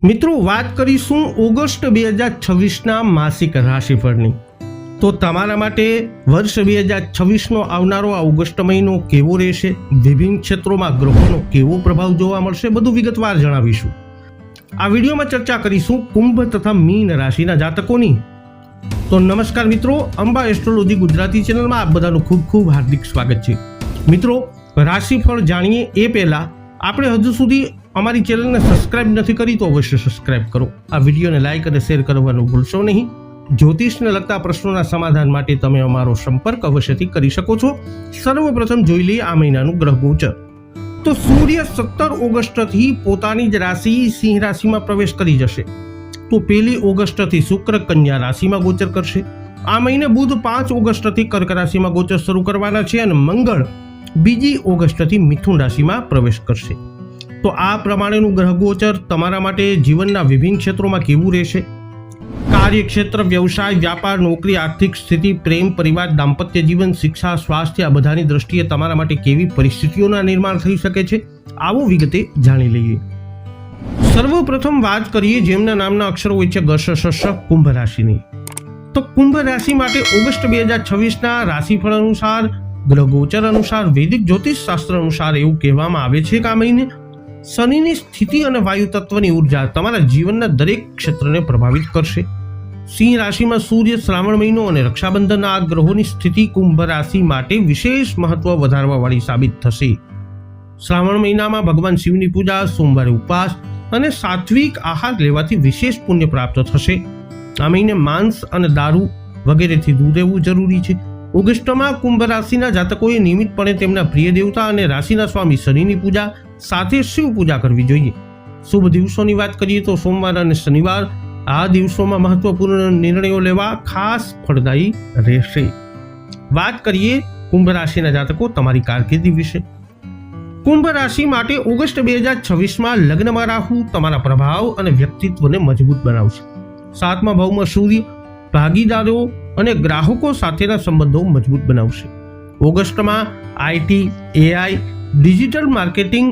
મિત્રો વાત કરીશું ઓગસ્ટ 2026ના માસિક રાશિફળની। તો તમારા માટે વર્ષ 2026નો આવનારો આ ઓગસ્ટ મહિનો કેવો રહેશે, વિભિન્ન ક્ષેત્રોમાં ગ્રહોનો કેવો પ્રભાવ જોવા મળશે, બધું વિગતવાર જણાવીશું। આ વિડીયોમાં ચર્ચા કરીશું કુંભ તથા મીન રાશિના જાતકોની। તો નમસ્કાર મિત્રો, અંબા એસ્ટ્રોલોજી ગુજરાતી ચેનલમાં આપ બધાનું ખૂબ ખૂબ હાર્દિક સ્વાગત છે। મિત્રો, રાશિફળ જાણીએ એ પહેલા આપણે હજુ સુધી અમારી ચેનલને સબસ્ક્રાઇબ નથી કરી તો અવશ્ય સબસ્ક્રાઇબ કરો। આ વિડીયોને લાઇક અને શેર કરવાનું ભૂલશો નહીં। જ્યોતિષને લગતા પ્રશ્નોના સમાધાન માટે તમે અમારો સંપર્ક અવશ્યથી કરી શકો છો। સર્વપ્રથમ જોઈ લઈએ આ મહિનાનું ગ્રહ ગોચર। તો સૂર્ય 17 ઓગસ્ટથી પોતાની જ રાશિ સિંહ રાશિમાં પ્રવેશ કરી જશે। તો 1 ઓગસ્ટથી શુક્ર કન્યા રાશિમાં ગોચર કરશે। આ મહિને બુધ 5 ઓગસ્ટથી કર્ક રાશિમાં ગોચર શરૂ કરવાના છે અને મંગળ 2 ઓગસ્ટથી મિથુન રાશિમાં પ્રવેશ કરશે। તો આ પ્રમાણેનું ગ્રહ ગોચર તમારા માટે જીવનના વિભિન્ન ક્ષેત્રોમાં કેવું રહેશે, કાર્યક્ષેત્ર, વ્યવસાય, વ્યાપાર, નોકરી, આર્થિક સ્થિતિ, પ્રેમ, પરિવાર, દાંપત્ય જીવન, શિક્ષા, સ્વાસ્થ્ય, આ બધાની દ્રષ્ટિએ તમારા માટે કેવી પરિસ્થિતિઓના નિર્માણ થઈ શકે છે, આવો વિગતે જાણી લઈએ। સર્વપ્રથમ વાત કરીએ જેમના નામના અક્ષરો હોય છે ગ, શ, શ, શ, કુંભ રાશિની। તો કુંભ રાશિ માટે ઓગસ્ટ 2026ના રાશિફળ અનુસાર, ગ્રહ ગોચર અનુસાર, વૈદિક જ્યોતિષ શાસ્ત્ર અનુસાર એવું કહેવામાં આવે છે કે આ મહિને શનિની સ્થિતિ અને વાયુ તત્વની ઉર્જા તમારા જીવનના દરેક ક્ષેત્રને પ્રભાવિત કરશે। સિંહ રાશિમાં સૂર્ય, શ્રાવણ મહિનો અને રક્ષાબંધન આ ગ્રહોની સ્થિતિ કુંભ રાશિ માટે વિશેષ મહત્વ વધારવાવાળી સાબિત થશે। શ્રાવણ મહિનામાં ભગવાન શિવની પૂજા, સોમવારે ઉપવાસ અને સાત્વિક આહાર લેવાથી વિશેષ પુણ્ય પ્રાપ્ત થશે। આ મહિને માંસ અને દારૂ વગેરેથી દૂર રહેવું જરૂરી છે। ઓગસ્ટમાં કુંભ રાશિના જાતકોએ નિયમિતપણે તેમના પ્રિય દેવતા અને રાશિના સ્વામી શનિની પૂજા સાથે શિવ પૂજા કરવી જોઈએ। શુભ દિવસોની વાત કરીએ તો સોમવાર અને શનિવાર આ દિવસોમાં મહત્વપૂર્ણ નિર્ણયો લેવા ખાસ ફળદાયી રહેશે। વાત કરીએ કુંભ રાશિના જાતકો તમારી કારકિર્દી વિશે। કુંભ રાશિ માટે ઓગસ્ટ 2026માં લગ્નમાં રાહુ તમારા પ્રભાવ અને વ્યક્તિત્વને મજબૂત બનાવશે। 7મા ભાવમાં સૂર્ય ભાગીદારો અને ગ્રાહકો સાથેના સંબંધો મજબૂત બનાવશે। ઓગસ્ટમાં આઈટી, એઆઈ, ડિજિટલ માર્કેટિંગ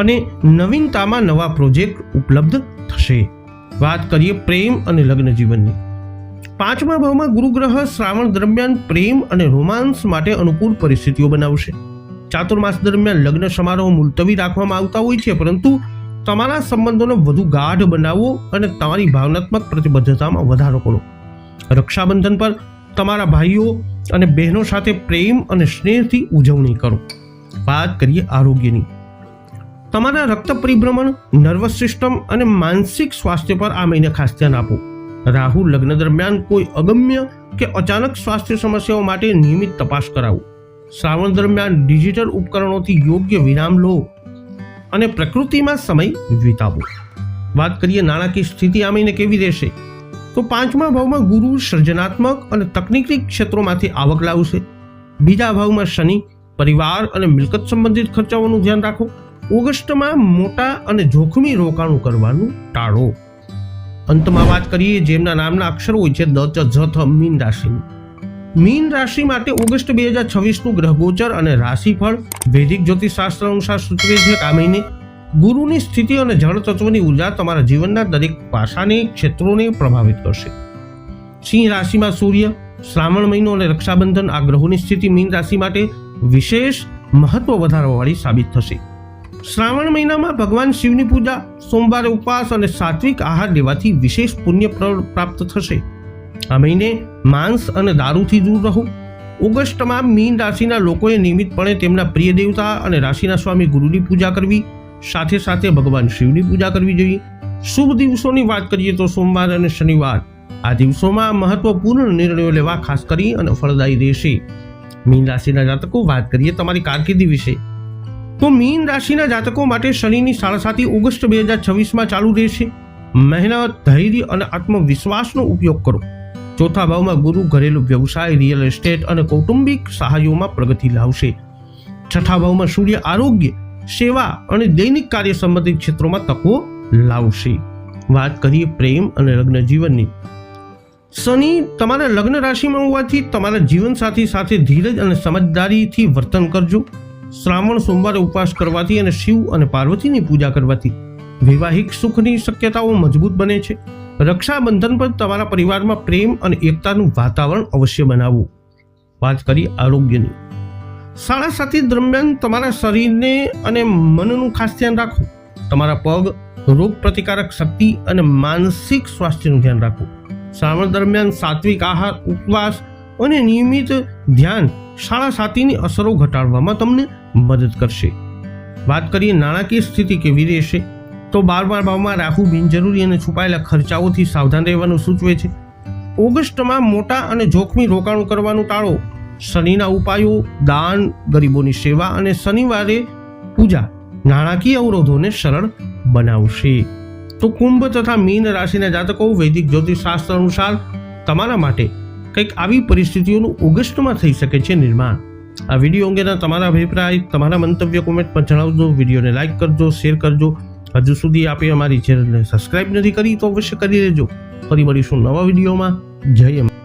અને નવીનતામાં નવા પ્રોજેક્ટ ઉપલબ્ધ થશે। વાત કરીએ પ્રેમ અને લગ્ન જીવનની। 5મા ભાવમાં ગુરુ ગ્રહ શ્રાવણ દરમિયાન પ્રેમ અને રોમાન્સ માટે અનુકૂળ પરિસ્થિતિઓ બનાવશે। ચાતુર્માસ દરમિયાન લગ્ન સમારોહ મુલતવી રાખવામાં આવતા હોય છે, પરંતુ તમારા સંબંધોને વધુ ગાઢ બનાવો અને તમારી ભાવનાત્મક પ્રતિબદ્ધતામાં વધારો કરો। રક્ષાબંધન પર તમારા ભાઈઓ અને બહેનો સાથે પ્રેમ અને સ્નેહથી ઉજવણી કરો। વાત કરીએ આરોગ્યની। તમારા રક્ત પરિભ્રમણ, નર્વસ સિસ્ટમ અને માનસિક સ્વાસ્થ્ય પર આ મહિને ખાસ ધ્યાન આપો। રાહુ લગ્ન દરમિયાન કોઈ અગમ્ય કે અચાનક સ્વાસ્થ્ય સમસ્યાઓ માટે નિયમિત તપાસ કરાવો। શ્રાવણ દરમિયાન ડિજિટલ ઉપકરણોથી યોગ્ય વિરામ લો અને પ્રકૃતિમાં સમય વિતાવો। વાત કરીએ નાણાકીય સ્થિતિ આ મહિને કેવી રહેશે। તો 5મા ભાવમાં ગુરુ સર્જનાત્મક અને તકનીકી ક્ષેત્રોમાંથી આવક લાવશે। 2જા ભાવમાં શનિ પરિવાર અને મિલકત સંબંધિત ખર્ચાઓનું ધ્યાન રાખો। ઓગસ્ટમાં મોટા અને જોખમી રોકાણો કરવાનું ટાળો। અંતમાં વાત કરીએ જેમના નામના અક્ષરો હોય છે દ, ચ, ઝ, થ, મીન રાશિની। મીન રાશિ માટે ઓગસ્ટ 2026નું ગ્રહ ગોચર અને રાશિફળ વૈદિક જ્યોતિષશાસ્ત્ર અનુસાર સૂચવે છે કે આ મહિને ગુરુની સ્થિતિ અને જળ તત્વની ઉર્જા તમારા જીવનના દરેક પાસાને ક્ષેત્રોને પ્રભાવિત કરશે। સિંહ રાશિમાં સૂર્ય, શ્રાવણ મહિનો અને રક્ષાબંધન આ ગ્રહોની સ્થિતિ મીન રાશિ માટે વિશેષ મહત્વ વધારવાવાળી સાબિત થશે। શ્રાવણ મહિનામાં ભગવાન શિવની પૂજા, સોમવારે ઉપવાસ અને સાત્વિક આહાર લેવાથી વિશેષ પુણ્ય પ્રાપ્ત થશે। આ મહિને માંસ અને દારૂથી દૂર રહો। ઓગસ્ટમાં મીન રાશિના લોકોએ નિયમિતપણે તેમના પ્રિય દેવતા અને રાશિના સ્વામી ગુરુની પૂજા કરવી, સાથે સાથે ભગવાન શિવની પૂજા કરવી જોઈએ। શુભ દિવસોની વાત કરીએ તો સોમવાર અને શનિવાર આ દિવસોમાં મહત્વપૂર્ણ નિર્ણયો લેવા ખાસ કરી અને ફળદાયી રહેશે। મીન રાશિના જાતકો વાત કરીએ તમારી કારકિર્દી વિશે। તો મીન રાશિના જાતકો માટે શનિની સાડાસાતી ઓગસ્ટ 2026માં ચાલુ રહેશે। મહેનત, ધૈર્ય અને આત્મવિશ્વાસનો ઉપયોગ કરો। 4થા ભાવમાં ગુરુ ઘરેલું વ્યવસાય, રિયલ એસ્ટેટ અને કૌટુંબિક સહાયોમાં પ્રગતિ લાવશે। 6થા ભાવમાં સૂર્ય આરોગ્ય, સેવા અને દૈનિક કાર્ય સંબંધિત ક્ષેત્રોમાં તકો લાવશે। વાત કરીએ પ્રેમ અને લગ્ન જીવનની। શનિ તમારા લગ્ન રાશિમાં હોવાથી તમારા જીવનસાથી સાથે ધીરજ અને સમજદારીથી વર્તન કરજો। શ્રાવણ સોમવારે ઉપવાસ કરવાથી અને શિવ અને પાર્વતીની પૂજા કરવાથી વૈવાહિક સુખની શક્યતાઓ મજબૂત બને છે. રક્ષાબંધન પર તમારા પરિવારમાં પ્રેમ અને એકતાનું વાતાવરણ અવશ્ય બનાવવું. વાત કરી આરોગ્યની. શાળા સાથી દરમિયાન તમારા શરીરને અને મનનું ખાસ ધ્યાન રાખો. તમારા પગ, રોગ પ્રતિકારક શક્તિ અને માનસિક સ્વાસ્થ્યનું ધ્યાન રાખવું. શ્રાવણ દરમિયાન સાત્વિક આહાર, ઉપવાસ અને નિયમિત ધ્યાન શાળા સાથીની અસરો ઘટાડવામાં તમને મદદ કરશે. વાત કરીએ નાણાકીય સ્થિતિ કેવી રહેશે, તો 12મા ભાવમાં રાહુ બિનજરૂરી અને છુપાયેલા ખર્ચાઓથી સાવધાન રહેવાનું સૂચવે છે. ઓગસ્ટમાં મોટા અને જોખમી રોકાણો કરવાનું ટાળો. શનિના ઉપાયો, દાન, ગરીબોની સેવા અને શનિવારે પૂજા નાણાકીય અવરોધોને સરળ બનાવશે. તો કુંભ તથા મીન રાશિના જાતકો, વૈદિક જ્યોતિષશાસ્ત્ર અનુસાર તમારા માટે કંઈક આવી પરિસ્થિતિઓનું ઓગસ્ટમાં થઈ શકે છે નિર્માણ. આ વિડીયો અંગેના તમારા અભિપ્રાય, તમારા મંતવ્ય કોમેન્ટમાં જણાવજો. વિડીયોને લાઇક કરજો, શેર કરજો. હજુ સુધી આપે અમારી ચેનલને સબસ્ક્રાઇબ નથી કરી તો અવશ્ય કરી લેજો. ફરી મળીશું નવા વિડીયોમાં. જય અંબે.